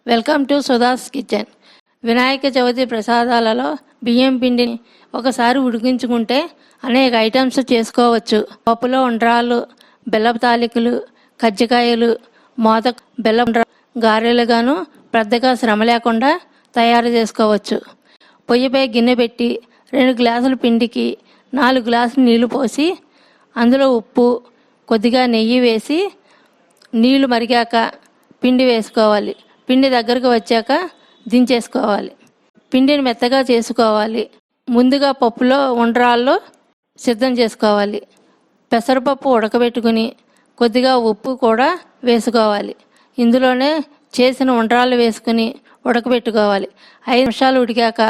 Welcome to Sudha's kitchen. Vinayaka Chavithi ప్రసాదాలలో బియ్యం పిండిని ఒకసారి ఉడికించుకుంటే అనేక ఐటమ్స్ చేసుకోవచ్చు. పప్పులో ఉండ్రాళ్ళు, బెల్లపు తాలికలు, కజ్జికాయలు, మోదక్, బెల్లం గారెలుగాను పెద్దగా శ్రమ లేకుండా తయారు చేసుకోవచ్చు. పొయ్యిపై గిన్నె పెట్టి 2 గ్లాసుల పిండికి 4 గ్లాసులు నీళ్లు పోసి అందులో ఉప్పు, కొద్దిగా నెయ్యి వేసి నీళ్లు మరిగాక పిండి వేసుకోవాలి. పిండి దగ్గరకు వచ్చాక దించేసుకోవాలి. పిండిని మెత్తగా చేసుకోవాలి. ముందుగా పప్పులో ఉండ్రాళ్ళు సిద్ధం చేసుకోవాలి. పెసరపప్పు ఉడకబెట్టుకుని కొద్దిగా ఉప్పు కూడా వేసుకోవాలి. ఇందులోనే చేసిన ఉండ్రాళ్ళు వేసుకుని ఉడకబెట్టుకోవాలి. 5 నిమిషాలు ఉడికాక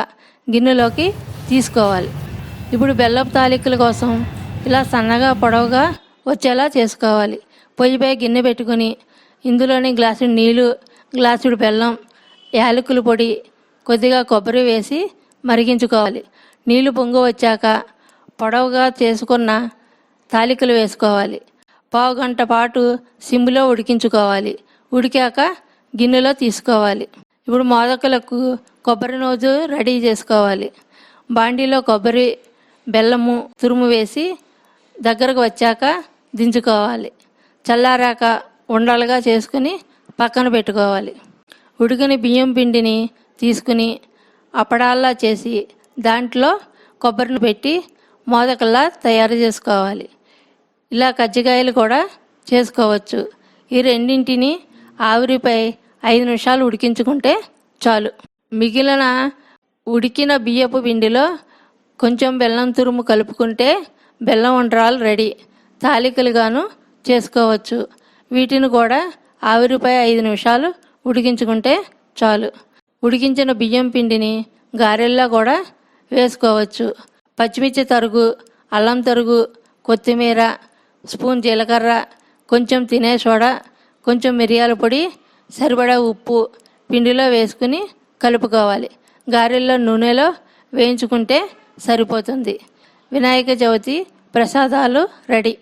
గిన్నెలోకి తీసుకోవాలి. ఇప్పుడు బెల్లపు తాలికల కోసం ఇలా సన్నగా పొడవుగా వచ్చేలా చేసుకోవాలి. పొయ్యిపై గిన్నె పెట్టుకుని ఇందులోని గ్లాసుడు నీళ్ళు, గ్లాసుడు బెల్లం, యాలకుల పొడి, కొద్దిగా కొబ్బరి వేసి మరిగించుకోవాలి. నీళ్లు పొంగు వచ్చాక పొడవుగా చేసుకున్న తాలికలు వేసుకోవాలి. పావుగంట పాటు సిమ్లో ఉడికించుకోవాలి. ఉడికాక గిన్నెలో తీసుకోవాలి. ఇప్పుడు మోదకులకు కొబ్బరి నూజు రెడీ చేసుకోవాలి. బాండీలో కొబ్బరి, బెల్లము తురుము వేసి దగ్గరకు వచ్చాక దించుకోవాలి. చల్లారాక ఉండలుగా చేసుకుని పక్కన పెట్టుకోవాలి. ఉడికిన బియ్యం పిండిని తీసుకుని అప్పడాల్లా చేసి దాంట్లో కొబ్బరిని పెట్టి మోదకల్లా తయారు చేసుకోవాలి. ఇలా కజ్జికాయలు కూడా చేసుకోవచ్చు. ఈ రెండింటిని ఆవిరిపై 5 నిమిషాలు ఉడికించుకుంటే చాలు. మిగిలిన ఉడికిన బియ్యపు పిండిలో కొంచెం బెల్లం తురుము కలుపుకుంటే బెల్లం ఉండ్రాలు రెడీ. తాలికలుగాను చేసుకోవచ్చు. వీటిని కూడా ఆవిరిపై 5 నిమిషాలు ఉడికించుకుంటే చాలు. ఉడికించిన బియ్యం పిండిని గారెల్లా కూడా వేసుకోవచ్చు. పచ్చిమిర్చి తరుగు, అల్లం తరుగు, కొత్తిమీర, స్పూన్ జీలకర్ర, కొంచెం తినే సోడా, కొంచెం మిరియాల పొడి, సరిపడా ఉప్పు పిండిలో వేసుకుని కలుపుకోవాలి. గారెల్లో నూనెలో వేయించుకుంటే సరిపోతుంది. వినాయక చవితి ప్రసాదాలు రెడీ.